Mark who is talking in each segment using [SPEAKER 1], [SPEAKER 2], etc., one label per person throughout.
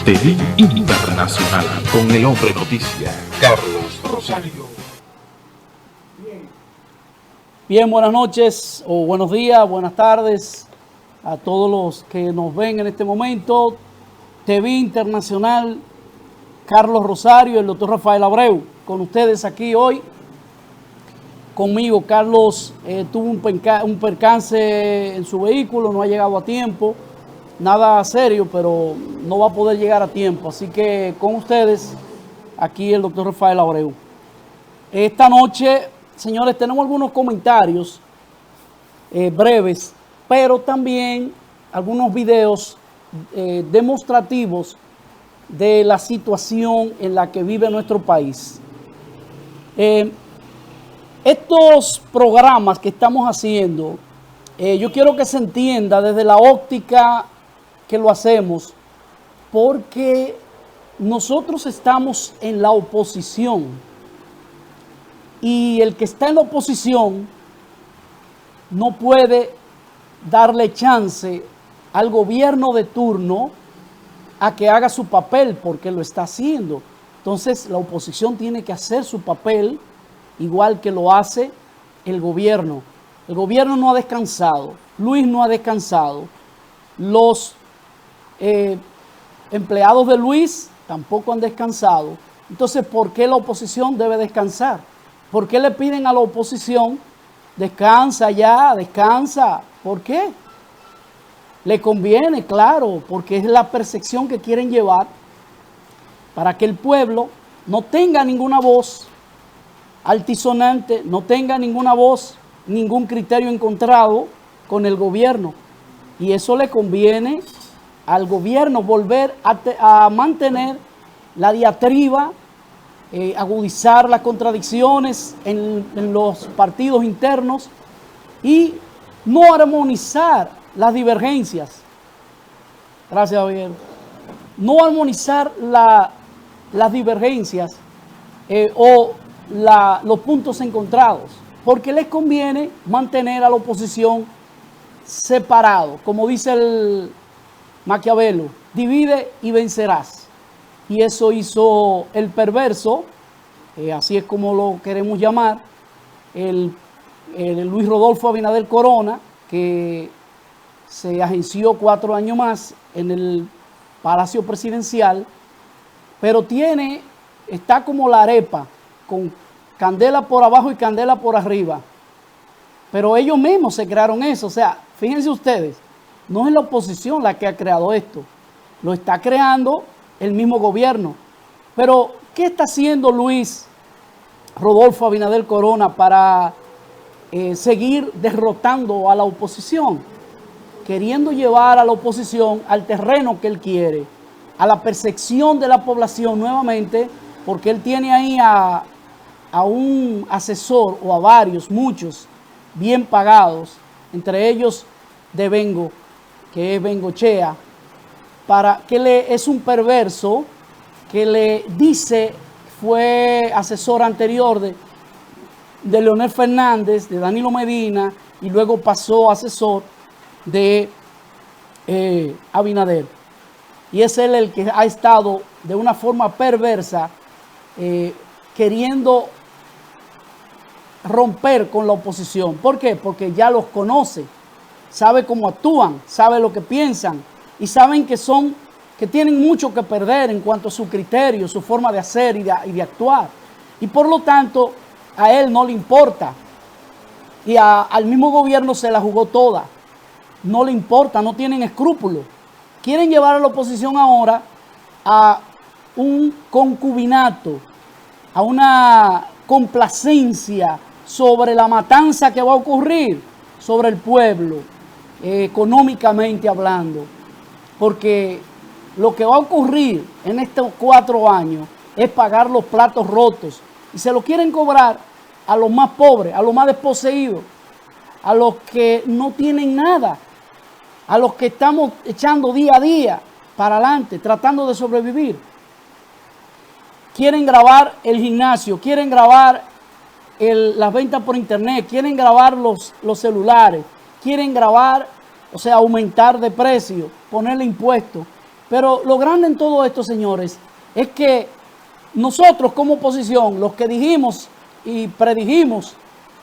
[SPEAKER 1] TV Internacional con el hombre noticia, Carlos Rosario.
[SPEAKER 2] Bien, buenas noches o buenos días, buenas tardes a todos los que nos ven en este momento. TV Internacional, Carlos Rosario, el doctor Rafael Abreu, con ustedes aquí hoy. Conmigo, Carlos tuvo un percance en su vehículo, no ha llegado a tiempo, nada serio, pero no va a poder llegar a tiempo. Así que con ustedes, aquí el doctor Rafael Abreu. Esta noche, señores, tenemos algunos comentarios breves, pero también algunos videos demostrativos de la situación en la que vive nuestro país. Estos programas que estamos haciendo, yo quiero que se entienda desde la óptica que lo hacemos, porque nosotros estamos en la oposición y el que está en la oposición no puede darle chance al gobierno de turno a que haga su papel, porque lo está haciendo. Entonces la oposición tiene que hacer su papel igual que lo hace el gobierno. El gobierno no ha descansado, Luis no ha descansado, los empleados de Luis tampoco han descansado. Entonces, ¿por qué la oposición debe descansar? ¿Por qué le piden a la oposición, descansa ya, descansa? ¿Por qué? Le conviene, claro, porque es la percepción que quieren llevar para que el pueblo no tenga ninguna voz altisonante, no tenga ninguna voz, ningún criterio encontrado con el gobierno. Y eso le conviene al gobierno volver a mantener la diatriba, agudizar las contradicciones en los partidos internos y no armonizar las divergencias. Gracias, Javier. No armonizar las divergencias los puntos encontrados, porque les conviene mantener a la oposición separado. Como dice el Maquiavelo, divide y vencerás. Y eso hizo el perverso, así es como lo queremos llamar, el Luis Rodolfo Abinader Corona, que se agenció 4 años más en el Palacio Presidencial, pero está como la arepa, con candela por abajo y candela por arriba. Pero ellos mismos se crearon eso. O sea, fíjense ustedes, no es la oposición la que ha creado esto, lo está creando el mismo gobierno. Pero, ¿qué está haciendo Luis Rodolfo Abinader Corona para seguir derrotando a la oposición? Queriendo llevar a la oposición al terreno que él quiere, a la percepción de la población nuevamente, porque él tiene ahí a un asesor o a varios, muchos, bien pagados, entre ellos de Bengo, que es Bengochea, es un perverso que le dice, fue asesor anterior de Leonel Fernández, de Danilo Medina, y luego pasó a asesor de Abinader. Y es él el que ha estado de una forma perversa queriendo romper con la oposición. ¿Por qué? Porque ya los conoce, sabe cómo actúan, sabe lo que piensan y saben que tienen mucho que perder en cuanto a su criterio, su forma de hacer y de actuar. Y por lo tanto, a él no le importa. Y al mismo gobierno se la jugó toda. No le importa, no tienen escrúpulos. Quieren llevar a la oposición ahora a un concubinato, a una complacencia sobre la matanza que va a ocurrir sobre el pueblo, económicamente hablando. Porque lo que va a ocurrir en estos 4 años es pagar los platos rotos. Y se lo quieren cobrar a los más pobres, a los más desposeídos, a los que no tienen nada, a los que estamos echando día a día para adelante, tratando de sobrevivir. Quieren grabar el gimnasio, quieren grabar las ventas por internet, quieren grabar los celulares, quieren grabar, o sea, aumentar de precio, ponerle impuestos. Pero lo grande en todo esto, señores, es que nosotros como oposición, los que dijimos y predijimos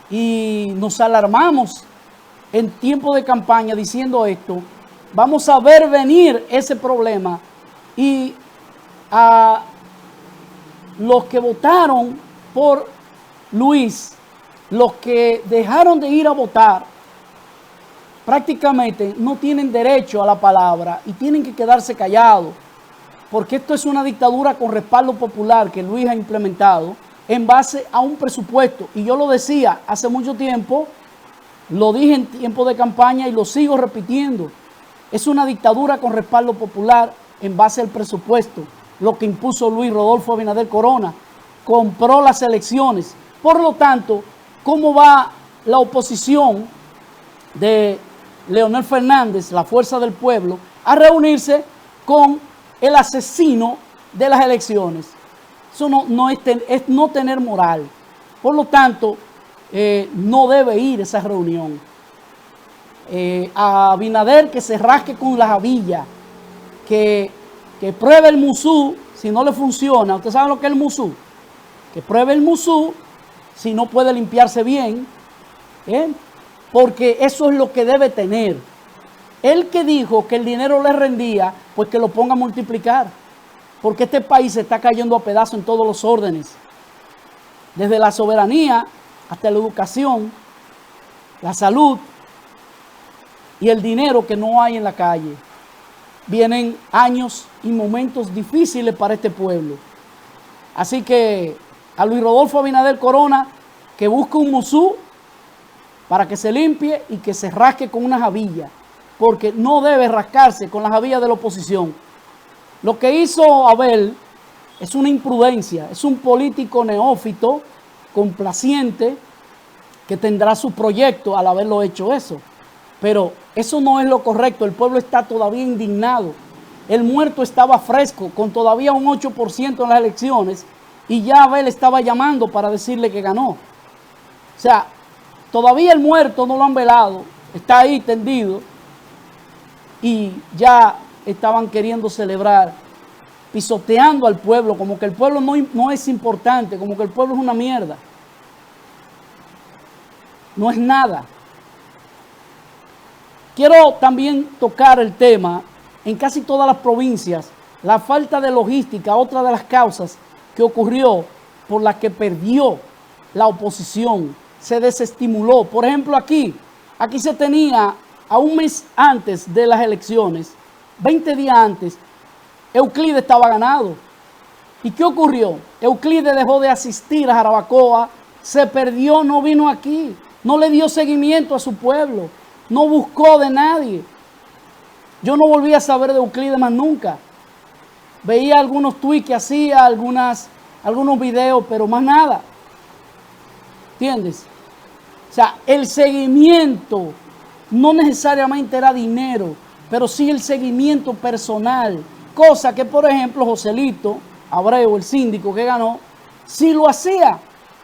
[SPEAKER 2] y nos alarmamos en tiempo de campaña diciendo esto, vamos a ver venir ese problema, y a los que votaron por Luis, los que dejaron de ir a votar, prácticamente no tienen derecho a la palabra y tienen que quedarse callados, porque esto es una dictadura con respaldo popular que Luis ha implementado en base a un presupuesto. Y yo lo decía hace mucho tiempo, lo dije en tiempo de campaña y lo sigo repitiendo. Es una dictadura con respaldo popular en base al presupuesto, lo que impuso Luis Rodolfo Abinader Corona. Compró las elecciones. Por lo tanto, ¿cómo va la oposición de Leonel Fernández, la Fuerza del Pueblo, a reunirse con el asesino de las elecciones? Eso es no tener moral. Por lo tanto, no debe ir a esa reunión. A Abinader que se rasque con la jabilla, que pruebe el musú. Si no le funciona, ¿usted sabe lo que es el musú? Que pruebe el musú si no puede limpiarse bien, porque eso es lo que debe tener. El que dijo que el dinero le rendía, pues que lo ponga a multiplicar, porque este país se está cayendo a pedazos en todos los órdenes, desde la soberanía hasta la educación, la salud y el dinero que no hay en la calle. Vienen años y momentos difíciles para este pueblo. Así que a Luis Rodolfo Abinader Corona, que busque un musú para que se limpie y que se rasque con una jabilla, porque no debe rascarse con la jabilla de la oposición. Lo que hizo Abel es una imprudencia, es un político neófito, complaciente, que tendrá su proyecto al haberlo hecho eso. Pero eso no es lo correcto. El pueblo está todavía indignado. El muerto estaba fresco, con todavía un 8% en las elecciones, y ya Abel estaba llamando para decirle que ganó. O sea, todavía el muerto no lo han velado, está ahí tendido, y ya estaban queriendo celebrar, pisoteando al pueblo, como que el pueblo no es importante, como que el pueblo es una mierda. No es nada. Quiero también tocar el tema, en casi todas las provincias, la falta de logística, otra de las causas que ocurrió por la que perdió la oposición, se desestimuló. Por ejemplo, aquí se tenía a un mes antes de las elecciones, 20 días antes, Euclides estaba ganado. ¿Y qué ocurrió? Euclides dejó de asistir a Jarabacoa, se perdió, no vino aquí, no le dio seguimiento a su pueblo, no buscó de nadie. Yo no volví a saber de Euclides más nunca. Veía algunos tweets que hacía, algunos videos, pero más nada. ¿Entiendes? O sea, el seguimiento no necesariamente era dinero, pero sí el seguimiento personal. Cosa que, por ejemplo, Joselito Abreu, el síndico que ganó, sí lo hacía.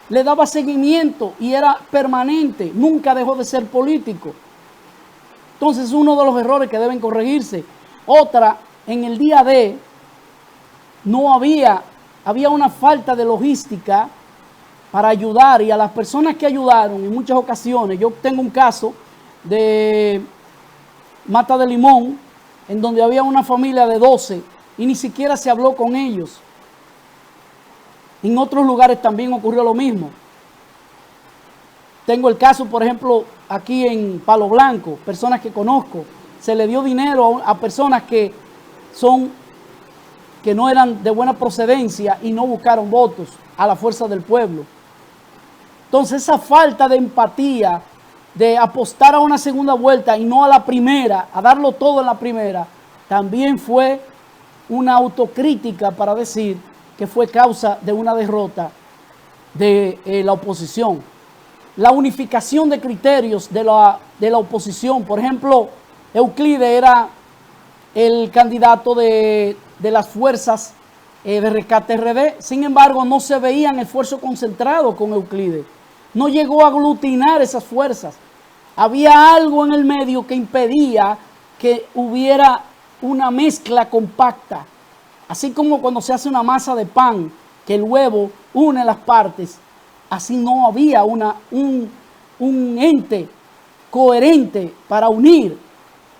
[SPEAKER 2] Le daba seguimiento y era permanente. Nunca dejó de ser político. Entonces, es uno de los errores que deben corregirse. Otra, en el día D, no había una falta de logística para ayudar, y a las personas que ayudaron en muchas ocasiones. Yo tengo un caso de Mata de Limón, en donde había una familia de 12 y ni siquiera se habló con ellos. En otros lugares también ocurrió lo mismo. Tengo el caso, por ejemplo, aquí en Palo Blanco, personas que conozco, se le dio dinero a personas que no eran de buena procedencia y no buscaron votos a la Fuerza del Pueblo. Entonces, esa falta de empatía, de apostar a una segunda vuelta y no a la primera, a darlo todo en la primera, también fue una autocrítica para decir que fue causa de una derrota de la oposición. La unificación de criterios de la oposición. Por ejemplo, Euclides era el candidato de las fuerzas de Rescate RD. Sin embargo, no se veían esfuerzos concentrados con Euclides. No llegó a aglutinar esas fuerzas. Había algo en el medio que impedía que hubiera una mezcla compacta. Así como cuando se hace una masa de pan, que el huevo une las partes, así no había un ente coherente para unir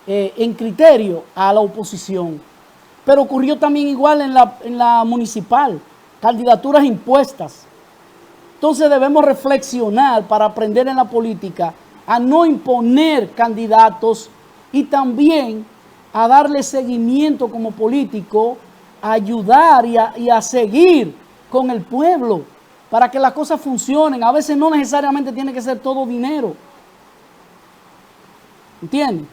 [SPEAKER 2] en criterio a la oposición. Pero ocurrió también igual en la municipal, candidaturas impuestas. Entonces debemos reflexionar para aprender en la política a no imponer candidatos y también a darle seguimiento como político, a ayudar y a seguir con el pueblo para que las cosas funcionen. A veces no necesariamente tiene que ser todo dinero. ¿Entienden?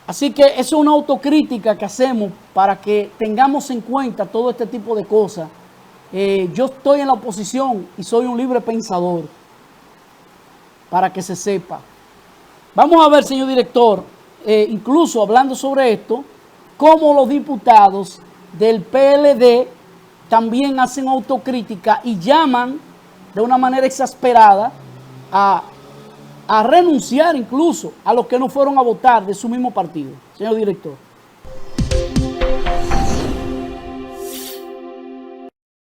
[SPEAKER 2] Así que eso es una autocrítica que hacemos para que tengamos en cuenta todo este tipo de cosas. Yo estoy en la oposición y soy un libre pensador, para que se sepa. Vamos a ver, señor director, incluso hablando sobre esto, cómo los diputados del PLD también hacen autocrítica y llaman de una manera exasperada a renunciar incluso a los que no fueron a votar de su mismo partido. Señor director.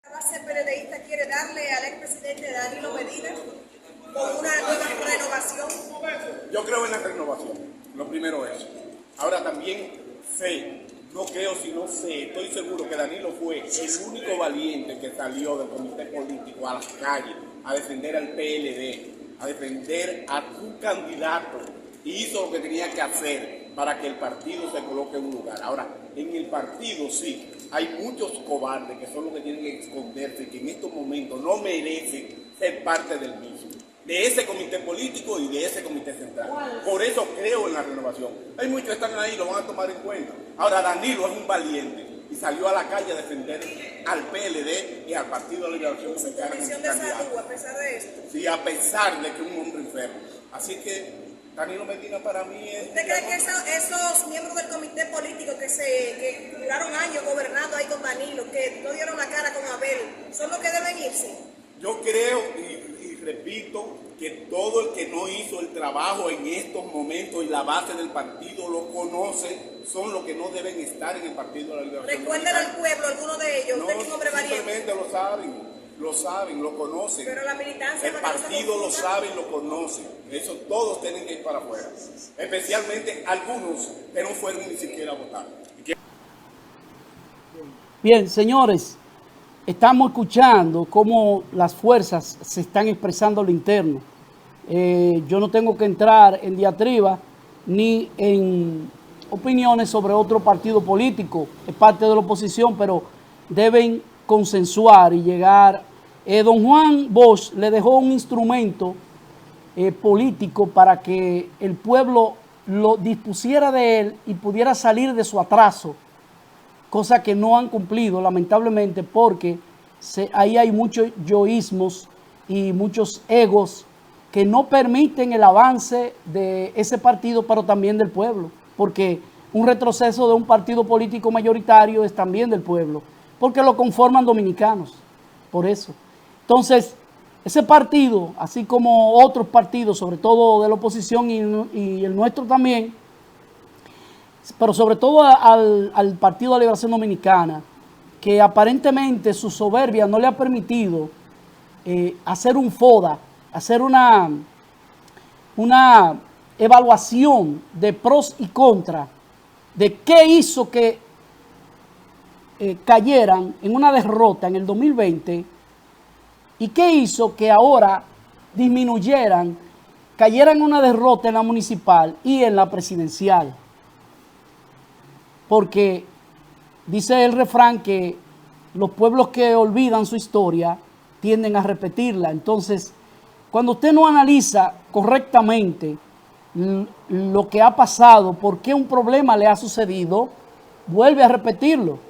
[SPEAKER 3] La base PLDista quiere darle al expresidente Danilo Medina con una nueva renovación.
[SPEAKER 4] Yo creo en la renovación, lo primero es. Ahora también sé, no creo sino sé, estoy seguro que Danilo fue el único valiente que salió del comité político a las calles a defender al PLD, a defender a su candidato, y hizo lo que tenía que hacer para que el partido se coloque en un lugar. Ahora, en el partido sí, hay muchos cobardes que son los que tienen que esconderse y que en estos momentos no merecen ser parte del mismo, de ese comité político y de ese comité central. Por eso creo en la renovación. Hay muchos que están ahí, lo van a tomar en cuenta. Ahora, Danilo es un valiente y salió a la calle a defender al PLD y al Partido de Liberación Dominicana.
[SPEAKER 3] Comisión de Salud, a pesar de esto.
[SPEAKER 4] Sí, a pesar de que es un hombre enfermo. Así que Danilo Medina para mí es...
[SPEAKER 3] ¿Usted cree que esos miembros del comité político que duraron años gobernando ahí con Danilo, que no dieron la cara con Abel, son los que deben irse?
[SPEAKER 4] Yo creo y repito que todo el que no hizo el trabajo en estos momentos y la base del partido lo conoce, son los que no deben estar en el Partido de la Liberación.
[SPEAKER 3] Recuerden al pueblo, algunos de ellos, usted es un hombre valiente.
[SPEAKER 4] Simplemente lo saben, lo conocen.
[SPEAKER 3] Pero la militancia...
[SPEAKER 4] El partido lo sabe y lo conoce. Eso todos tienen que ir para afuera. Especialmente algunos que no fueron ni siquiera a votar.
[SPEAKER 2] Bien, señores, estamos escuchando cómo las fuerzas se están expresando a lo interno. Yo no tengo que entrar en diatriba ni en opiniones sobre otro partido político, es parte de la oposición, pero deben consensuar y llegar. Don Juan Bosch le dejó un instrumento político para que el pueblo lo dispusiera de él y pudiera salir de su atraso, cosa que no han cumplido lamentablemente, porque ahí hay muchos yoísmos y muchos egos que no permiten el avance de ese partido, pero también del pueblo, porque un retroceso de un partido político mayoritario es también del pueblo, porque lo conforman dominicanos, por eso. Entonces, ese partido, así como otros partidos, sobre todo de la oposición y el nuestro también, pero sobre todo al Partido de la Liberación Dominicana, que aparentemente su soberbia no le ha permitido hacer un FODA, hacer una evaluación de pros y contras, de qué hizo que cayeran en una derrota en el 2020 y qué hizo que ahora disminuyeran, cayeran en una derrota en la municipal y en la presidencial. Porque dice el refrán que los pueblos que olvidan su historia tienden a repetirla. Entonces, cuando usted no analiza correctamente lo que ha pasado, por qué un problema le ha sucedido, vuelve a repetirlo.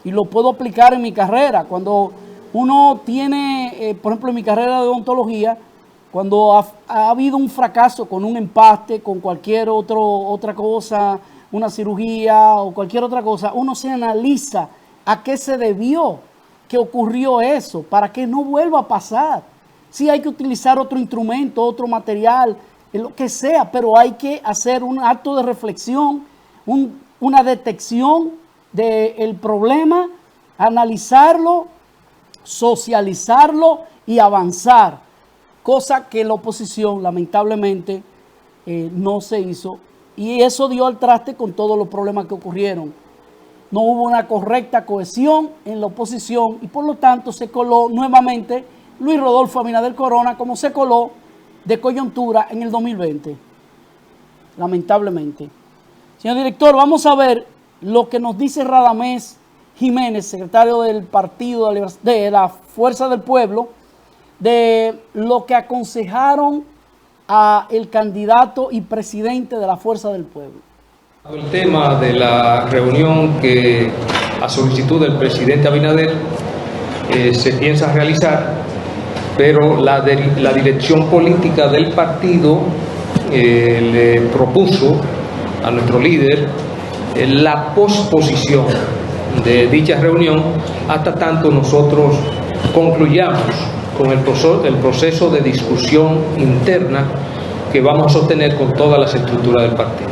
[SPEAKER 2] Y lo puedo aplicar en mi carrera. Cuando uno tiene, por ejemplo, en mi carrera de odontología, cuando ha habido un fracaso con un empaste, con cualquier otra cosa, una cirugía o cualquier otra cosa, uno se analiza a qué se debió que ocurrió eso, para que no vuelva a pasar. Sí hay que utilizar otro instrumento, otro material, lo que sea, pero hay que hacer un acto de reflexión, una detección del problema, analizarlo, socializarlo y avanzar, cosa que la oposición lamentablemente no se hizo, y eso dio al traste con todos los problemas que ocurrieron. No hubo una correcta cohesión en la oposición y por lo tanto se coló nuevamente Luis Rodolfo Abinader Corona como se coló de coyuntura en el 2020, lamentablemente. Señor director, vamos a ver lo que nos dice Radamés Jiménez, secretario del Partido de la Fuerza del Pueblo, de lo que aconsejaron a el candidato y presidente de la Fuerza del Pueblo.
[SPEAKER 5] El tema de la reunión que a solicitud del presidente Abinader se piensa realizar, pero la dirección política del partido le propuso a nuestro líder la posposición de dicha reunión hasta tanto nosotros concluyamos con el proceso de discusión interna que vamos a sostener con todas las estructuras del partido.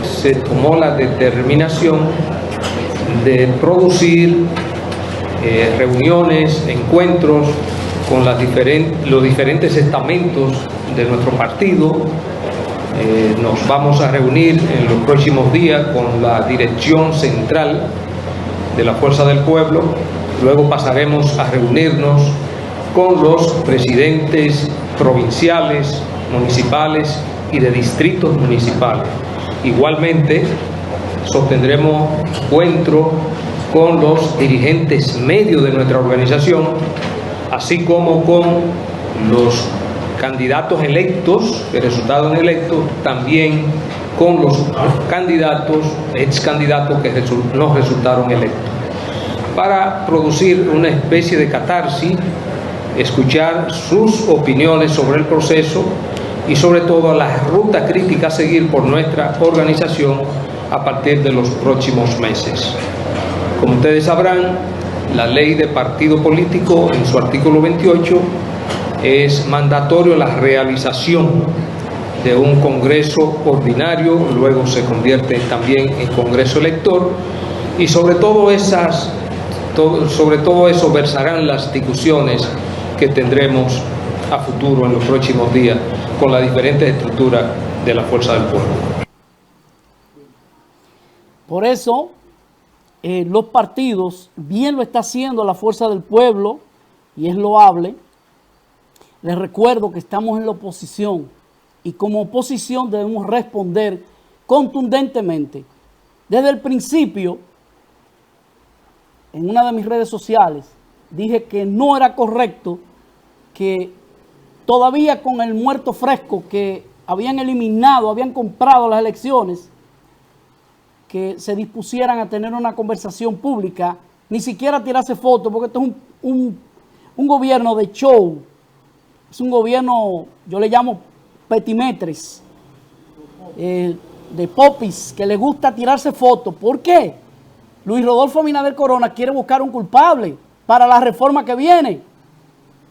[SPEAKER 5] Se tomó la determinación de producir reuniones, encuentros con los diferentes estamentos de nuestro partido. Nos vamos a reunir en los próximos días con la dirección central de la Fuerza del Pueblo. Luego pasaremos a reunirnos con los presidentes provinciales, municipales y de distritos municipales. Igualmente, sostendremos encuentro con los dirigentes medios de nuestra organización, así como con los candidatos electos, que resultaron electos, también con los candidatos, ex candidatos que no resultaron electos, para producir una especie de catarsis, escuchar sus opiniones sobre el proceso y sobre todo la ruta crítica a seguir por nuestra organización a partir de los próximos meses. Como ustedes sabrán, la ley de partido político en su artículo 28 es mandatorio la realización de un congreso ordinario, luego se convierte también en congreso elector, y sobre todo eso versarán las discusiones que tendremos a futuro en los próximos días con las diferentes estructuras de la Fuerza del Pueblo.
[SPEAKER 2] Por eso, los partidos, bien lo está haciendo la Fuerza del Pueblo, y es loable. Les recuerdo que estamos en la oposición, y como oposición debemos responder contundentemente. Desde el principio, en una de mis redes sociales, dije que no era correcto que todavía con el muerto fresco que habían eliminado, habían comprado las elecciones, que se dispusieran a tener una conversación pública, ni siquiera tirarse fotos, porque esto es un gobierno de show, es un gobierno, yo le llamo petimetres, de popis, que le gusta tirarse fotos. ¿Por qué? Luis Rodolfo Abinader Corona quiere buscar un culpable para la reforma que viene.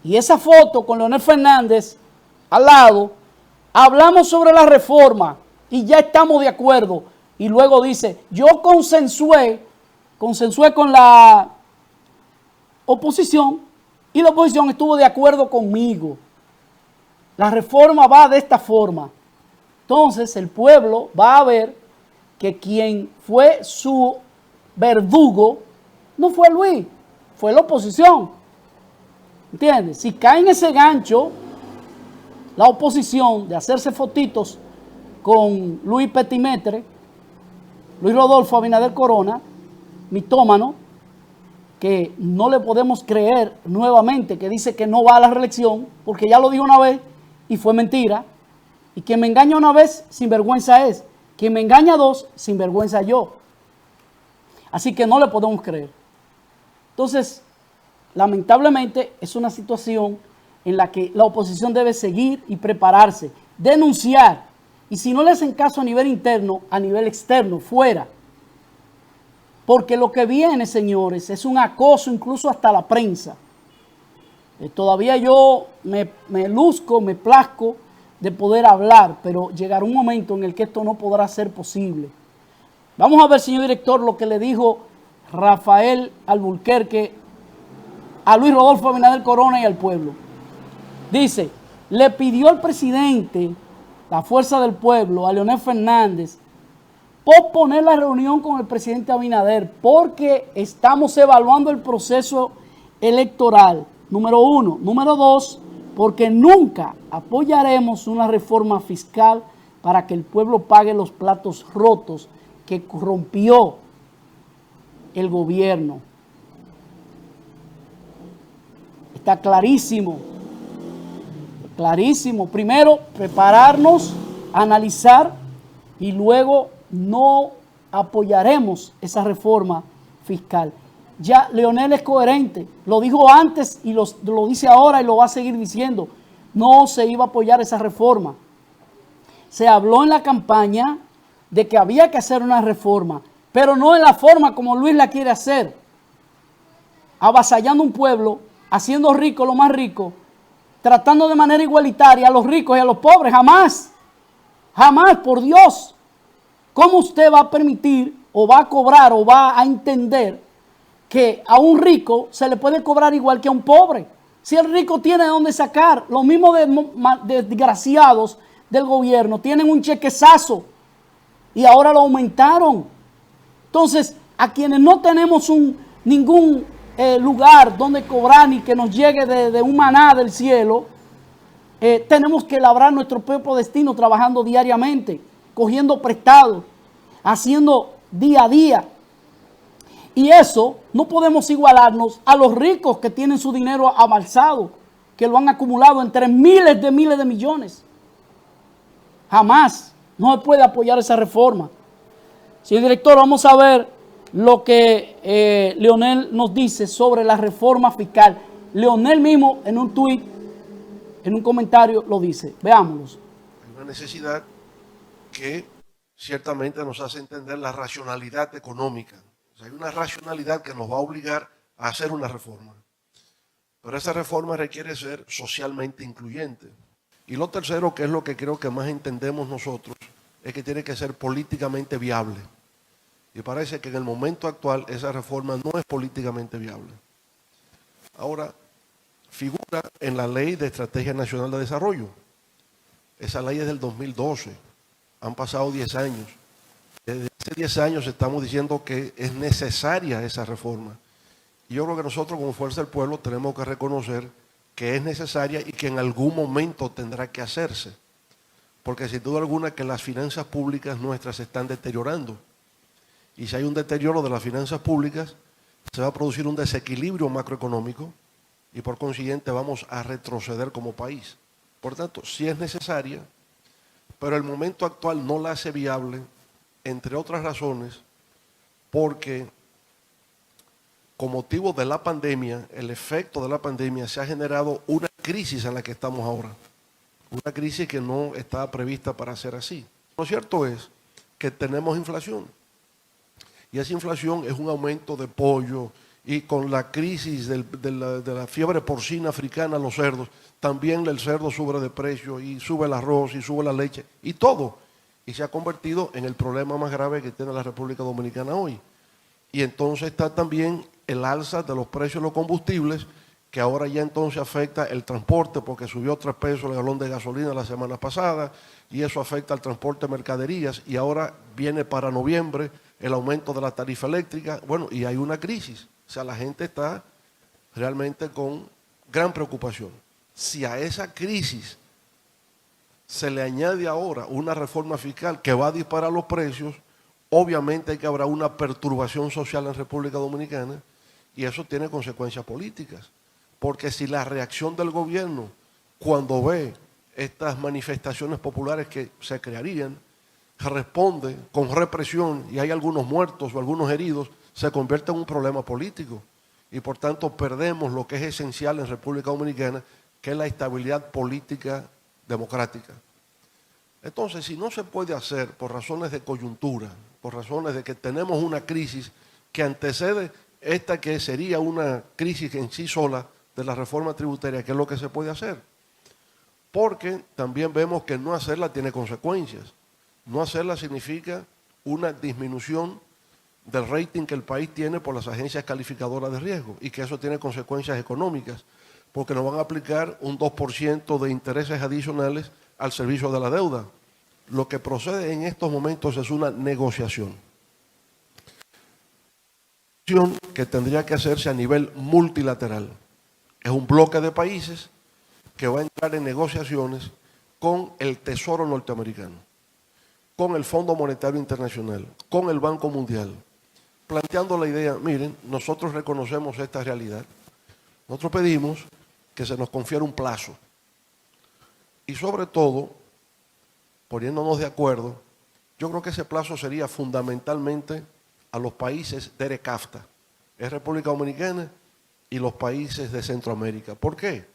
[SPEAKER 2] Y esa foto con Leonel Fernández al lado, hablamos sobre la reforma y ya estamos de acuerdo. Y luego dice, yo consensué con la oposición y la oposición estuvo de acuerdo conmigo. La reforma va de esta forma. Entonces el pueblo va a ver que quien fue su verdugo no fue Luis, fue la oposición. ¿Entiendes? Si cae en ese gancho la oposición de hacerse fotitos con Luis Petimetre, Luis Rodolfo Abinader Corona, mitómano, que no le podemos creer nuevamente, que dice que no va a la reelección, porque ya lo dijo una vez y fue mentira. Y quien me engaña una vez, sinvergüenza es. Quien me engaña dos, sinvergüenza yo. Así que no le podemos creer. Entonces, lamentablemente, es una situación en la que la oposición debe seguir y prepararse, denunciar. Y si no le hacen caso a nivel interno, a nivel externo, fuera. Porque lo que viene, señores, es un acoso incluso hasta la prensa. Todavía yo me luzco, me plazco de poder hablar, pero llegará un momento en el que esto no podrá ser posible. Vamos a ver, señor director, lo que le dijo Rafael Alburquerque a Luis Rodolfo Abinader Corona y al pueblo. Dice, le pidió al presidente, la Fuerza del Pueblo, a Leonel Fernández, posponer la reunión con el presidente Abinader porque estamos evaluando el proceso electoral, número 1. Número 2, porque nunca apoyaremos una reforma fiscal para que el pueblo pague los platos rotos que rompió el gobierno. Está clarísimo, clarísimo. Primero, prepararnos, analizar y luego no apoyaremos esa reforma fiscal. Ya Leonel es coherente, lo dijo antes y lo dice ahora y lo va a seguir diciendo. No se iba a apoyar esa reforma. Se habló en la campaña de que había que hacer una reforma, pero no en la forma como Luis la quiere hacer, avasallando un pueblo, haciendo rico lo más rico, tratando de manera igualitaria a los ricos y a los pobres. Jamás, jamás, por Dios. ¿Cómo usted va a permitir o va a cobrar o va a entender que a un rico se le puede cobrar igual que a un pobre? Si el rico tiene de dónde sacar, los mismos desgraciados del gobierno tienen un chequezazo y ahora lo aumentaron. Entonces, a quienes no tenemos ningún lugar donde cobrar ni que nos llegue de un maná del cielo, tenemos que labrar nuestro propio destino trabajando diariamente, cogiendo prestado, haciendo día a día. Y eso no podemos igualarnos a los ricos que tienen su dinero avanzado, que lo han acumulado entre miles de millones. Jamás no se puede apoyar esa reforma. Señor director, vamos a ver lo que Leonel nos dice sobre la reforma fiscal. Leonel mismo en un tuit, en un comentario lo dice. Veámoslo.
[SPEAKER 6] Hay una necesidad que ciertamente nos hace entender la racionalidad económica. O sea, hay una racionalidad que nos va a obligar a hacer una reforma. Pero esa reforma requiere ser socialmente incluyente. Y lo tercero, que es lo que creo que más entendemos nosotros, es que tiene que ser políticamente viable. Y parece que en el momento actual esa reforma no es políticamente viable. Ahora, figura en la Ley de Estrategia Nacional de Desarrollo. Esa ley es del 2012. Han pasado 10 años. Desde hace 10 años estamos diciendo que es necesaria esa reforma. Y yo creo que nosotros como Fuerza del Pueblo tenemos que reconocer que es necesaria y que en algún momento tendrá que hacerse. Porque sin duda alguna que las finanzas públicas nuestras se están deteriorando. Y si hay un deterioro de las finanzas públicas, se va a producir un desequilibrio macroeconómico y por consiguiente vamos a retroceder como país. Por tanto, sí es necesaria, pero el momento actual no la hace viable, entre otras razones, porque con motivo de la pandemia, el efecto de la pandemia, se ha generado una crisis en la que estamos ahora. Una crisis que no estaba prevista para ser así. Lo cierto es que tenemos inflación. Y esa inflación es un aumento de pollo y con la crisis de la fiebre porcina africana, los cerdos, también el cerdo sube de precio y sube el arroz y sube la leche y todo. Y se ha convertido en el problema más grave que tiene la República Dominicana hoy. Y entonces está también el alza de los precios de los combustibles, que ahora ya entonces afecta el transporte porque subió 3 pesos el galón de gasolina la semana pasada y eso afecta al transporte de mercaderías y ahora viene para noviembre el aumento de la tarifa eléctrica. Bueno, y hay una crisis. O sea, la gente está realmente con gran preocupación. Si a esa crisis se le añade ahora una reforma fiscal que va a disparar los precios, obviamente que habrá una perturbación social en República Dominicana y eso tiene consecuencias políticas. Porque si la reacción del gobierno cuando ve estas manifestaciones populares que se crearían, responde con represión y hay algunos muertos o algunos heridos, se convierte en un problema político y por tanto perdemos lo que es esencial en República Dominicana, que es la estabilidad política democrática. Entonces, si no se puede hacer por razones de coyuntura, por razones de que tenemos una crisis que antecede esta que sería una crisis en sí sola de la reforma tributaria, ¿qué es lo que se puede hacer? Porque también vemos que no hacerla tiene consecuencias. No hacerla significa una disminución del rating que el país tiene por las agencias calificadoras de riesgo y que eso tiene consecuencias económicas, porque nos van a aplicar un 2% de intereses adicionales al servicio de la deuda. Lo que procede en estos momentos es una negociación que tendría que hacerse a nivel multilateral. Es un bloque de países que va a entrar en negociaciones con el Tesoro norteamericano, con el Fondo Monetario Internacional, con el Banco Mundial, planteando la idea, miren, nosotros reconocemos esta realidad, nosotros pedimos que se nos confiera un plazo y sobre todo, poniéndonos de acuerdo, yo creo que ese plazo sería fundamentalmente a los países de ERE-CAFTA, es República Dominicana y los países de Centroamérica. ¿Por qué?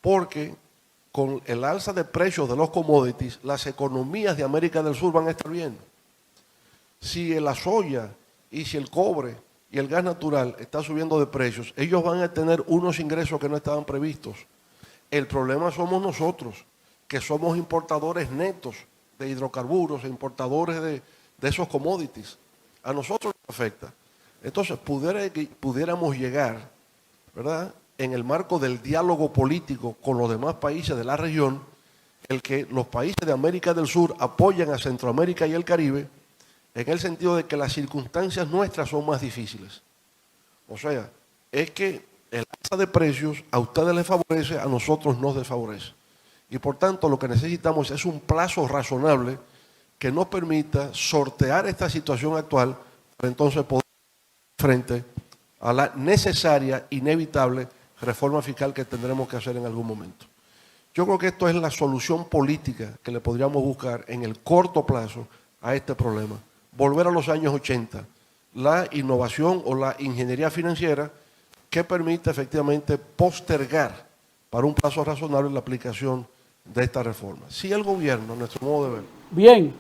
[SPEAKER 6] Porque con el alza de precios de los commodities, las economías de América del Sur van a estar bien. Si la soya y si el cobre y el gas natural está subiendo de precios, ellos van a tener unos ingresos que no estaban previstos. El problema somos nosotros, que somos importadores netos de hidrocarburos, e importadores de esos commodities. A nosotros nos afecta. Entonces, pudiéramos llegar, ¿verdad?, en el marco del diálogo político con los demás países de la región, el que los países de América del Sur apoyan a Centroamérica y el Caribe, en el sentido de que las circunstancias nuestras son más difíciles. O sea, es que el alza de precios a ustedes les favorece, a nosotros nos desfavorece. Y por tanto, lo que necesitamos es un plazo razonable que nos permita sortear esta situación actual para entonces poder frente a la necesaria, inevitable reforma fiscal que tendremos que hacer en algún momento. Yo creo que esto es la solución política que le podríamos buscar en el corto plazo a este problema. Volver a los años 80, la innovación o la ingeniería financiera que permite efectivamente postergar para un plazo razonable la aplicación de esta reforma. Si el gobierno, a nuestro modo de ver.
[SPEAKER 2] Bien,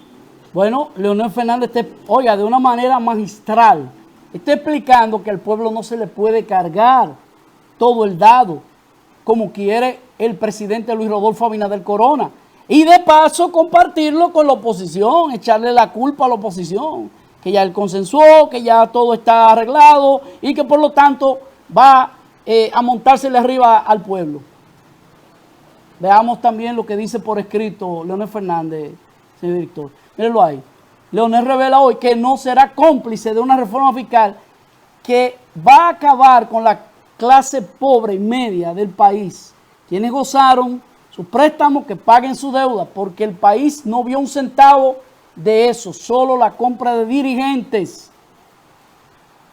[SPEAKER 2] bueno, Leonel Fernández, oiga, de una manera magistral, está explicando que al pueblo no se le puede cargar todo el dado, como quiere el presidente Luis Rodolfo Abinader Corona. Y de paso compartirlo con la oposición, echarle la culpa a la oposición, que ya él consensuó, que ya todo está arreglado y que por lo tanto va a montársele arriba al pueblo. Veamos también lo que dice por escrito Leonel Fernández, señor director. Mírenlo ahí. Leonel revela hoy que no será cómplice de una reforma fiscal que va a acabar con la clase pobre y media del país, quienes gozaron sus préstamos, que paguen su deuda, porque el país no vio un centavo de eso, solo la compra de dirigentes.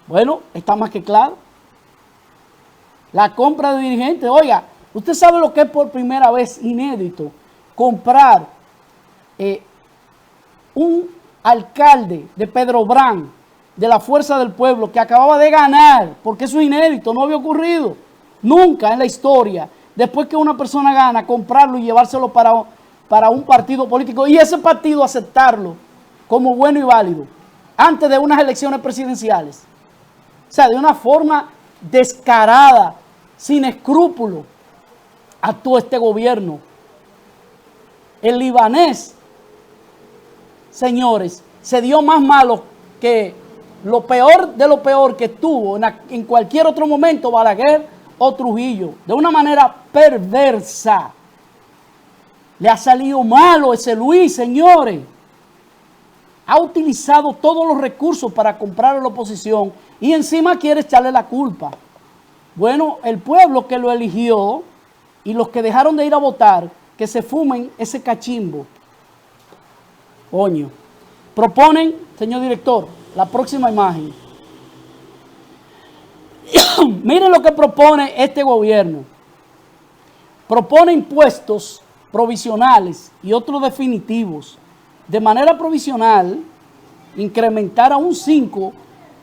[SPEAKER 2] Bueno, está más que claro. La compra de dirigentes, oiga, usted sabe lo que es por primera vez inédito, comprar un alcalde de Pedro Brán, de la Fuerza del Pueblo, que acababa de ganar, porque eso es inédito, no había ocurrido nunca en la historia, después que una persona gana, comprarlo y llevárselo para un partido político, y ese partido aceptarlo como bueno y válido, antes de unas elecciones presidenciales. O sea, de una forma descarada, sin escrúpulo, actuó este gobierno. El libanés, señores, se dio más malo que lo peor de lo peor que estuvo en cualquier otro momento Balaguer o Trujillo, de una manera perversa. Le ha salido malo ese Luis, señores. Ha utilizado todos los recursos para comprar a la oposición y encima quiere echarle la culpa. Bueno, el pueblo que lo eligió y los que dejaron de ir a votar, que se fumen ese cachimbo. Coño. Proponen, señor director, la próxima imagen. Miren lo que propone este gobierno. Propone impuestos provisionales y otros definitivos. De manera provisional, incrementar a un 5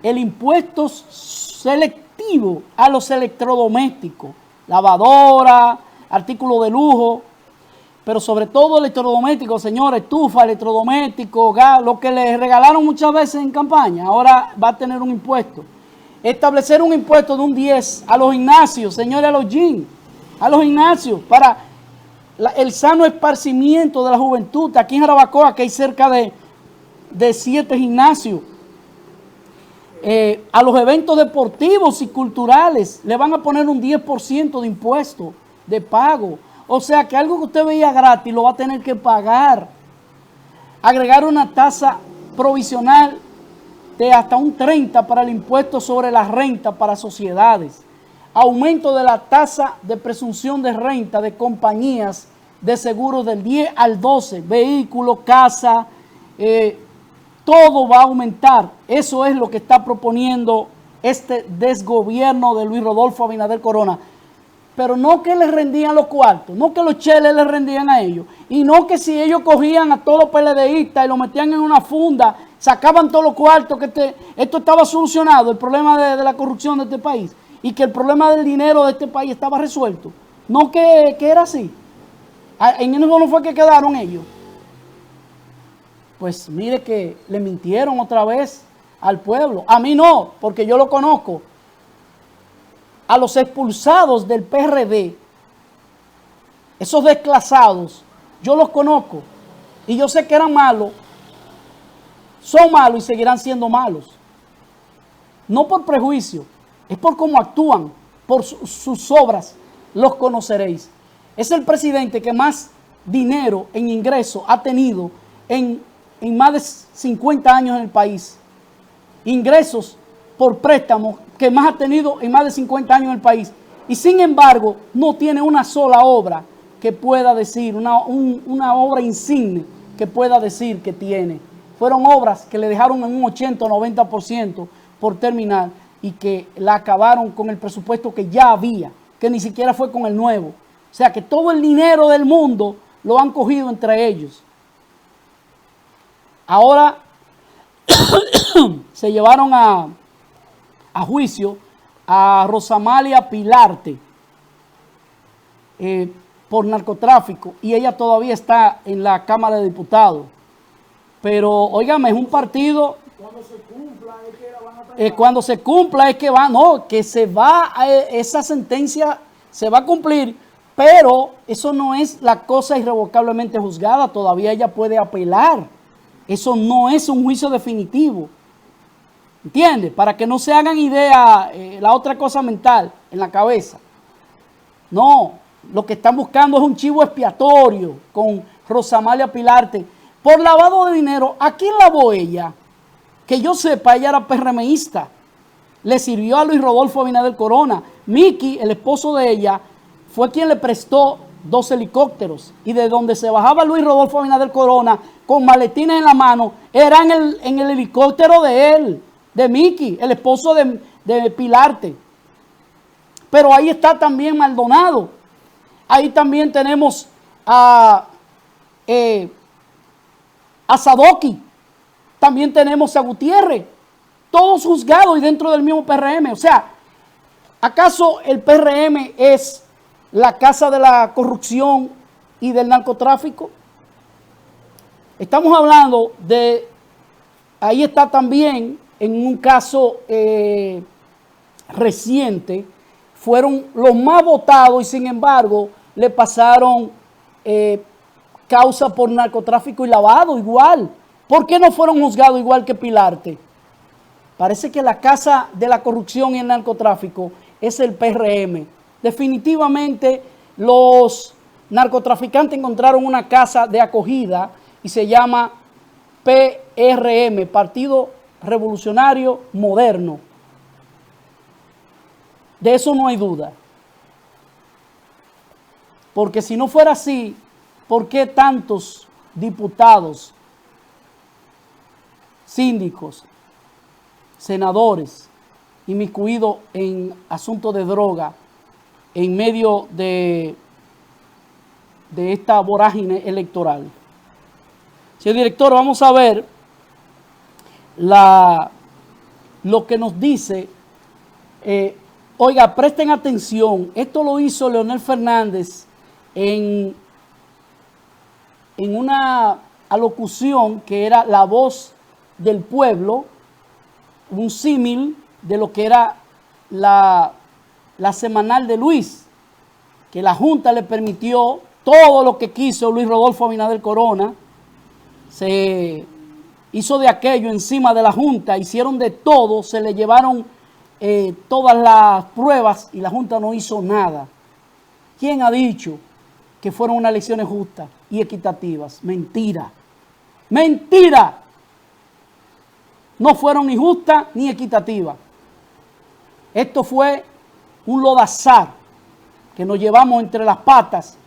[SPEAKER 2] el impuesto selectivo a los electrodomésticos, lavadora, artículos de lujo, pero sobre todo electrodomésticos, señores, estufa, electrodomésticos, gas, lo que les regalaron muchas veces en campaña, ahora va a tener un impuesto. Establecer un impuesto de un 10 a los gimnasios, señores, a los gyms, a los gimnasios, para el sano esparcimiento de la juventud. Aquí en Jarabacoa, que hay cerca de de 7 gimnasios. A los eventos deportivos y culturales le van a poner un 10% de impuesto de pago. O sea que algo que usted veía gratis lo va a tener que pagar. Agregar una tasa provisional de hasta un 30% para el impuesto sobre la renta para sociedades. Aumento de la tasa de presunción de renta de compañías de seguros del 10 al 12, vehículos, casa, todo va a aumentar. Eso es lo que está proponiendo este desgobierno de Luis Rodolfo Abinader Corona. Pero no que les rendían los cuartos, no que los cheles les rendían a ellos, y no que si ellos cogían a todos los PLDistas y los metían en una funda, sacaban todos los cuartos, que esto estaba solucionado, el problema de la corrupción de este país, y que el problema del dinero de este país estaba resuelto. No que era así. En eso no fue que quedaron ellos. Pues mire que le mintieron otra vez al pueblo. A mí no, porque yo lo conozco. A los expulsados del PRD, esos desclasados, yo los conozco. Y yo sé que eran malos, son malos y seguirán siendo malos. No por prejuicio, es por cómo actúan, por sus obras, los conoceréis. Es el presidente que más dinero en ingreso ha tenido en más de 50 años en el país. Ingresos por préstamos que más ha tenido en más de 50 años en el país. Y sin embargo, no tiene una sola obra que pueda decir, una obra insigne que pueda decir que tiene. Fueron obras que le dejaron en un 80 o 90% por terminar y que la acabaron con el presupuesto que ya había, que ni siquiera fue con el nuevo. O sea que todo el dinero del mundo lo han cogido entre ellos. Ahora se llevaron a juicio a Rosamalia Pilarte por narcotráfico y ella todavía está en la Cámara de Diputados. Pero, óigame, es un partido... Cuando se cumpla es que la van a tratar. Cuando se cumpla es que va, no, que se va, esa sentencia se va a cumplir, pero eso no es la cosa irrevocablemente juzgada, todavía ella puede apelar. Eso no es un juicio definitivo. ¿Entiendes? Para que no se hagan idea, la otra cosa mental en la cabeza. No, lo que están buscando es un chivo expiatorio con Rosamalia Pilarte por lavado de dinero. ¿A quién lavó ella? Que yo sepa, ella era PRMista. Le sirvió a Luis Rodolfo Abinader Corona. Miki, el esposo de ella, fue quien le prestó 2 helicópteros. Y de donde se bajaba Luis Rodolfo Abinader Corona con maletines en la mano, era en el helicóptero de él, de Miki, el esposo de Pilarte. Pero ahí está también Maldonado. Ahí también tenemos a Sadoki. También tenemos a Gutiérrez. Todos juzgados y dentro del mismo PRM. O sea, ¿acaso el PRM es la casa de la corrupción y del narcotráfico? Estamos hablando de... Ahí está también, en un caso reciente, fueron los más votados y sin embargo le pasaron causa por narcotráfico y lavado igual. ¿Por qué no fueron juzgados igual que Pilarte? Parece que la casa de la corrupción y el narcotráfico es el PRM. Definitivamente los narcotraficantes encontraron una casa de acogida y se llama PRM, Partido Revolucionario Moderno. De eso no hay duda. Porque si no fuera así, ¿por qué tantos diputados, síndicos, senadores inmiscuidos en asuntos de droga en medio de esta vorágine electoral? Señor director, vamos a ver lo que nos dice. Oiga, presten atención, esto lo hizo Leonel Fernández en una alocución que era La Voz del Pueblo, un símil de lo que era la semanal de Luis, que la Junta le permitió todo lo que quiso Luis Rodolfo Abinader Corona. Se hizo de aquello encima de la Junta, hicieron de todo, se le llevaron todas las pruebas y la Junta no hizo nada. ¿Quién ha dicho que fueron unas elecciones justas y equitativas? Mentira. Mentira. No fueron ni justas ni equitativas. Esto fue un lodazar que nos llevamos entre las patas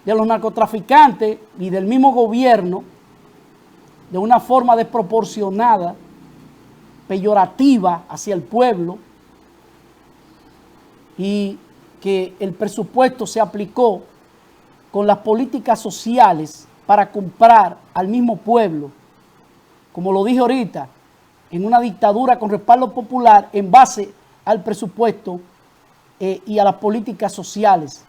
[SPEAKER 2] de los narcotraficantes y del mismo gobierno de una forma desproporcionada, peyorativa hacia el pueblo, y que el presupuesto se aplicó con las políticas sociales para comprar al mismo pueblo, como lo dije ahorita, en una dictadura con respaldo popular en base al presupuesto y a las políticas sociales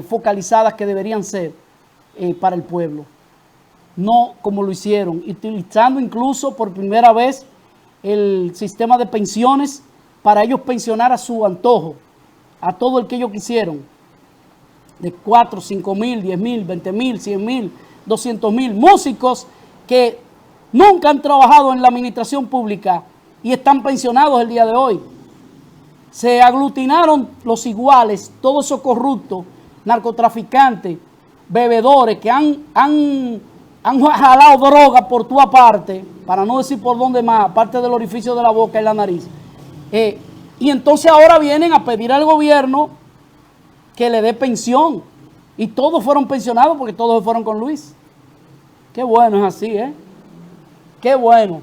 [SPEAKER 2] focalizadas que deberían ser para el pueblo. No como lo hicieron, utilizando incluso por primera vez el sistema de pensiones para ellos pensionar a su antojo, a todo el que ellos quisieron, de 4, 5 mil, 10 mil, 20 mil, 100 mil, 200 mil, músicos que nunca han trabajado en la administración pública y están pensionados el día de hoy. Se aglutinaron los iguales, todos esos corruptos, narcotraficantes, bebedores que han jalado droga por tu aparte, para no decir por dónde más, aparte del orificio de la boca y la nariz. Y entonces ahora vienen a pedir al gobierno que le dé pensión. Y todos fueron pensionados porque todos fueron con Luis. Qué bueno es así, ¿eh? Qué bueno.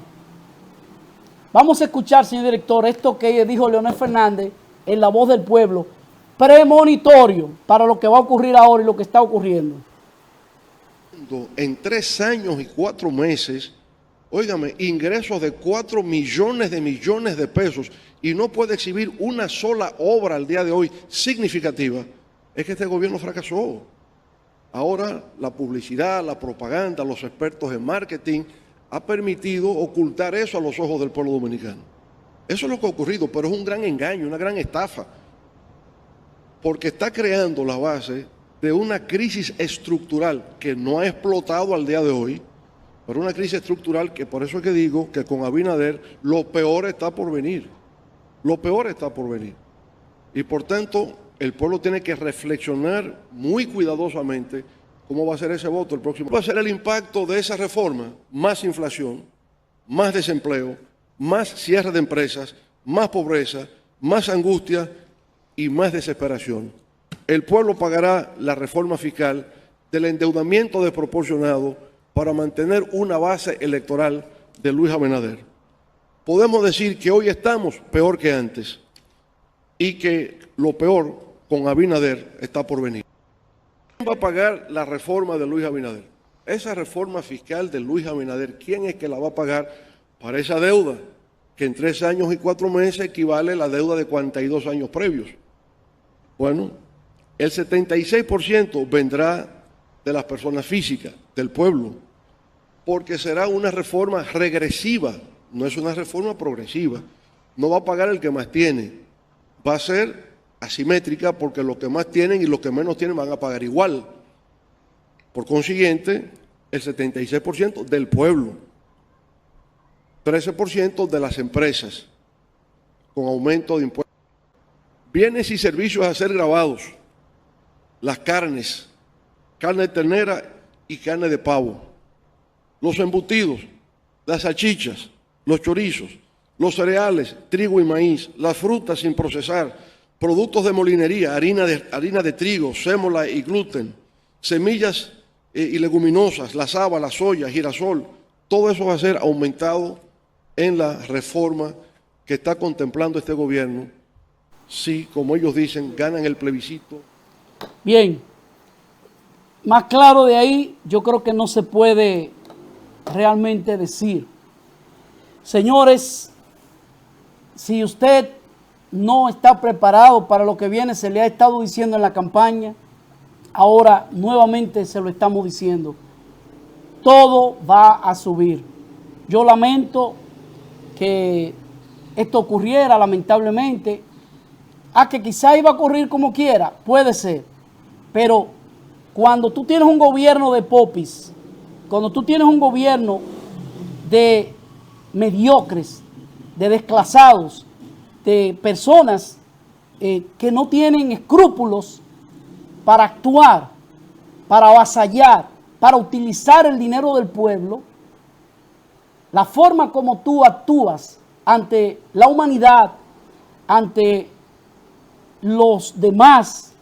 [SPEAKER 2] Vamos a escuchar, señor director, esto que dijo Leonel Fernández en La Voz del Pueblo, premonitorio para lo que va a ocurrir ahora y lo que está ocurriendo.
[SPEAKER 6] En 3 años y 4 meses, óigame, ingresos de 4 millones de pesos y no puede exhibir una sola obra al día de hoy significativa, es que este gobierno fracasó. Ahora la publicidad, la propaganda, los expertos en marketing ha permitido ocultar eso a los ojos del pueblo dominicano. Eso es lo que ha ocurrido, pero es un gran engaño, una gran estafa, porque está creando la base de una crisis estructural que no ha explotado al día de hoy, pero una crisis estructural que por eso es que digo que con Abinader lo peor está por venir. Lo peor está por venir. Y por tanto, el pueblo tiene que reflexionar muy cuidadosamente cómo va a ser ese voto el próximo. Va a ser el impacto de esa reforma: más inflación, más desempleo, más cierre de empresas, más pobreza, más angustia y más desesperación. El pueblo pagará la reforma fiscal del endeudamiento desproporcionado para mantener una base electoral de Luis Abinader. Podemos decir que hoy estamos peor que antes y que lo peor con Abinader está por venir. ¿Quién va a pagar la reforma de Luis Abinader? Esa reforma fiscal de Luis Abinader, ¿quién es que la va a pagar para esa deuda? Que en 3 años y 4 meses equivale a la deuda de 42 años previos. Bueno, el 76% vendrá de las personas físicas, del pueblo, porque será una reforma regresiva, no es una reforma progresiva. No va a pagar el que más tiene, va a ser asimétrica porque los que más tienen y los que menos tienen van a pagar igual. Por consiguiente, el 76% del pueblo, 13% de las empresas, con aumento de impuestos. Bienes y servicios a ser gravados, las carnes, carne de ternera y carne de pavo, los embutidos, las salchichas, los chorizos, los cereales, trigo y maíz, las frutas sin procesar, productos de molinería, harina de trigo, sémola y gluten, semillas y leguminosas, la haba, la soya, girasol, todo eso va a ser aumentado en la reforma que está contemplando este gobierno, si, como ellos dicen, ganan el plebiscito.
[SPEAKER 2] Bien, más claro de ahí, yo creo que no se puede realmente decir. Señores, si usted no está preparado para lo que viene, se le ha estado diciendo en la campaña, ahora nuevamente se lo estamos diciendo, todo va a subir. Yo lamento que esto ocurriera, lamentablemente, que quizá iba a ocurrir como quiera, puede ser, pero cuando tú tienes un gobierno de popis, cuando tú tienes un gobierno de mediocres, de desclasados, de personas que no tienen escrúpulos para actuar, para avasallar, para utilizar el dinero del pueblo, la forma como tú actúas ante la humanidad, ante los demás,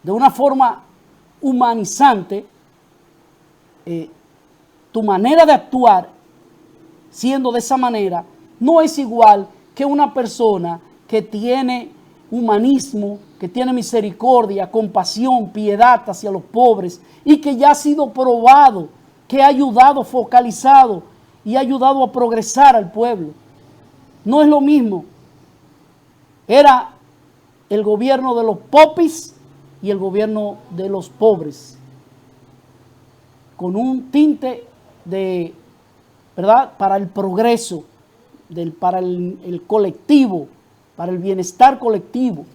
[SPEAKER 2] de una forma humanizante, tu manera de actuar, siendo de esa manera, no es igual que una persona que tiene humanismo, que tiene misericordia, compasión, piedad hacia los pobres y que ya ha sido probado, que ha ayudado, focalizado y ha ayudado a progresar al pueblo. No es lo mismo. Era el gobierno de los popis y el gobierno de los pobres, con un tinte de, ¿verdad?, para el progreso, para el colectivo, para el bienestar colectivo.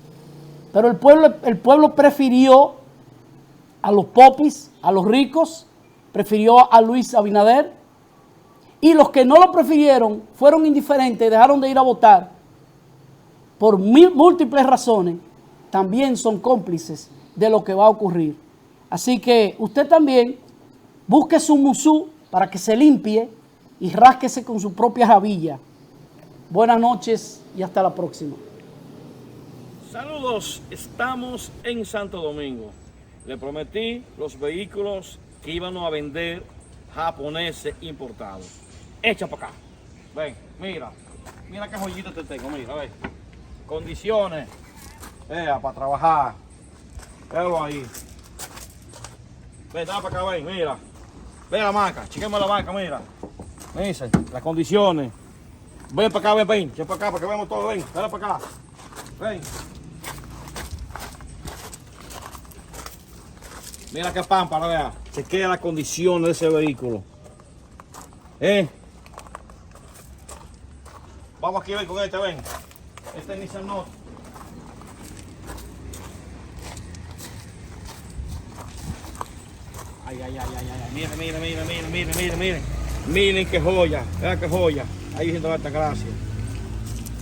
[SPEAKER 2] Pero el pueblo prefirió a los popis, a los ricos, prefirió a Luis Abinader, y los que no lo prefirieron fueron indiferentes, dejaron de ir a votar por múltiples razones, también son cómplices de lo que va a ocurrir. Así que usted también busque su musú para que se limpie y rásquese con su propia jabilla. Buenas noches y hasta la próxima.
[SPEAKER 7] Saludos, estamos en Santo Domingo. Le prometí los vehículos que íbamos a vender japoneses importados. Echa para acá. Ven, mira qué joyita te tengo, mira, ven. Condiciones, para trabajar. Véalo ahí. Ven, dale para acá, ven, mira. Ve la marca, chequemos la marca, mira. Me dice, las condiciones. Ven para acá, ven para acá, para que veamos todo, ven, dale para acá. Ven. Mira qué pámpara, vea. Chequea las condiciones de ese vehículo. Vamos aquí, ven con este, ven. Este es Nissan Note. Ay. Miren. Miren qué joya. Vean qué joya. Ahí diciendo esta gracia.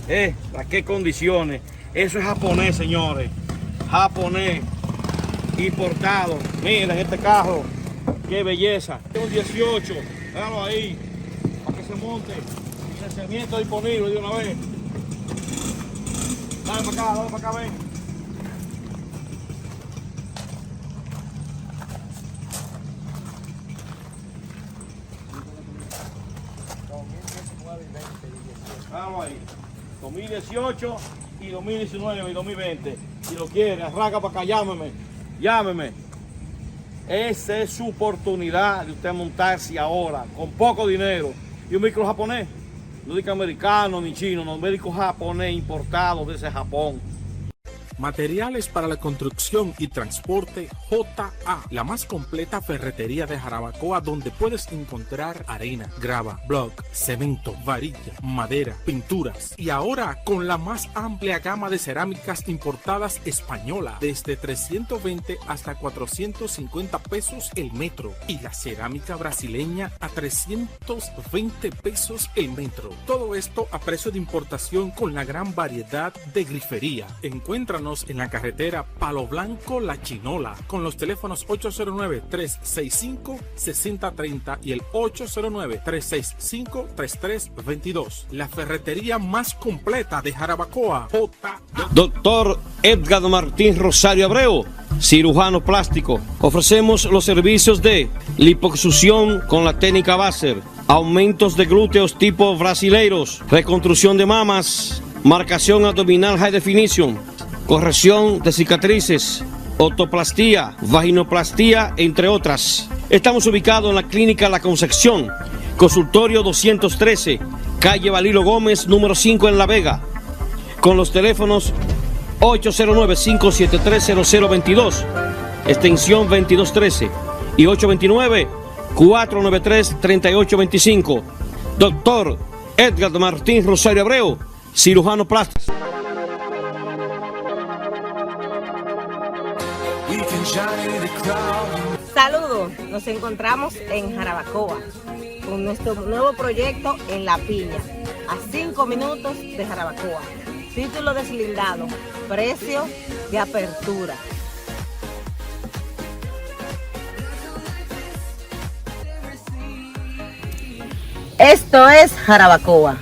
[SPEAKER 7] Qué condiciones. Eso es japonés, señores. Japonés. Importado. Miren este carro. Qué belleza. Un 18. Véanlo ahí. Para que se monte. Licenciamiento disponible de una vez. Dale para acá, ven. Vamos ahí. 2018 y 2019 y 2020. Si lo quiere, arranca para acá, llámeme. Esa es su oportunidad de usted montarse ahora, con poco dinero. Y un vehículo japonés. No dice americano ni chino, no, un vehículo japonés importado desde Japón.
[SPEAKER 1] Materiales para la construcción y transporte JA, la más completa ferretería de Jarabacoa, donde puedes encontrar arena, grava, block, cemento, varilla, madera, pinturas y ahora con la más amplia gama de cerámicas importadas española, desde 320 hasta 450 pesos el metro, y la cerámica brasileña a 320 pesos el metro. Todo esto a precio de importación con la gran variedad de grifería. Encuéntranos en la carretera Palo Blanco La Chinola con los teléfonos 809-365-6030 y el 809-365-3322. La ferretería más completa de Jarabacoa, JA.
[SPEAKER 8] Doctor Edgar Martín Rosario Abreu, cirujano plástico. Ofrecemos los servicios de liposucción con la técnica Basser, aumentos de glúteos tipo brasileiros, reconstrucción de mamas, marcación abdominal high definition, corrección de cicatrices, otoplastía, vaginoplastía, entre otras. Estamos ubicados en la Clínica La Concepción, consultorio 213, calle Balilo Gómez, número 5 en La Vega, con los teléfonos 809-573-0022, extensión 2213 y 829-493-3825. Doctor Edgar Martín Rosario Abreu, cirujano plástico.
[SPEAKER 9] Saludos, nos encontramos en Jarabacoa, con nuestro nuevo proyecto en La Piña, a 5 minutos de Jarabacoa. Título deslindado, precio de apertura. Esto es Jarabacoa.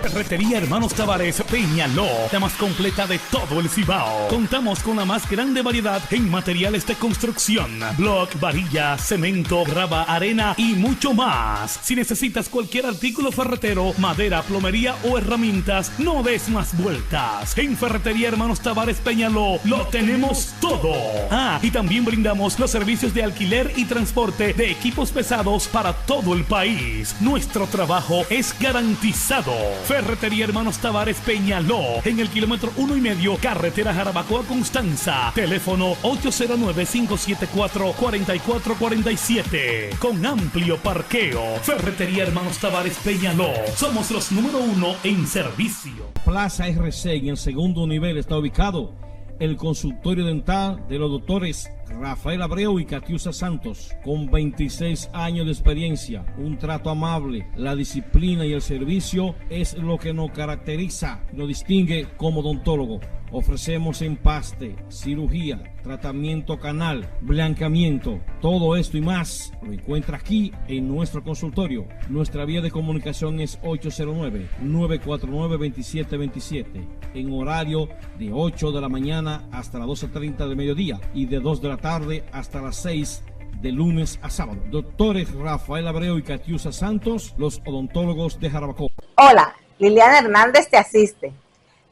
[SPEAKER 10] Ferretería Hermanos Tavares Peñaló, la más completa de todo el Cibao. Contamos con la más grande variedad en materiales de construcción: block, varilla, cemento, grava, arena y mucho más. Si necesitas cualquier artículo ferretero, madera, plomería o herramientas, no des más vueltas. En Ferretería Hermanos Tavares Peñaló lo tenemos todo. Y también brindamos los servicios de alquiler y transporte de equipos pesados para todo el país. Nuestro trabajo es garantizado. Ferretería Hermanos Tavares Peñaló, en el kilómetro 1,5, carretera Jarabacoa Constanza. Teléfono 809-574-4447. Con amplio parqueo. Ferretería Hermanos Tavares Peñaló. Somos los número 1 en servicio.
[SPEAKER 8] Plaza RC, en el segundo nivel está ubicado el consultorio dental de los doctores Rafael Abreu y Catiusa Santos, con 26 años de experiencia, un trato amable, la disciplina y el servicio es lo que nos caracteriza y nos distingue como odontólogo. Ofrecemos empaste, cirugía, tratamiento canal, blanqueamiento, todo esto y más lo encuentra aquí en nuestro consultorio. Nuestra vía de comunicación es 809-949-2727, en horario de 8 de la mañana hasta las 12:30 del mediodía y de 2 de la tarde hasta las 6 de lunes a sábado. Doctores Rafael Abreu y Catiusa Santos, los odontólogos de Jarabacoa.
[SPEAKER 9] Hola, Liliana Hernández te asiste.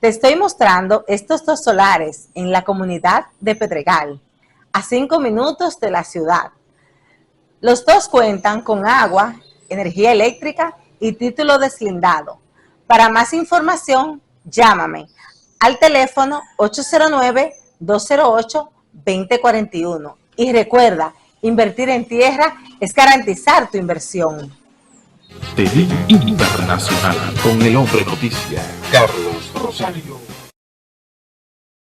[SPEAKER 9] Te estoy mostrando estos dos solares en la comunidad de Pedregal, a 5 minutos de la ciudad. Los dos cuentan con agua, energía eléctrica y título deslindado. Para más información, llámame al teléfono 809-208-2041. Y recuerda, invertir en tierra es garantizar tu inversión.
[SPEAKER 1] TV Internacional con el hombre noticia, Carlos Rosario.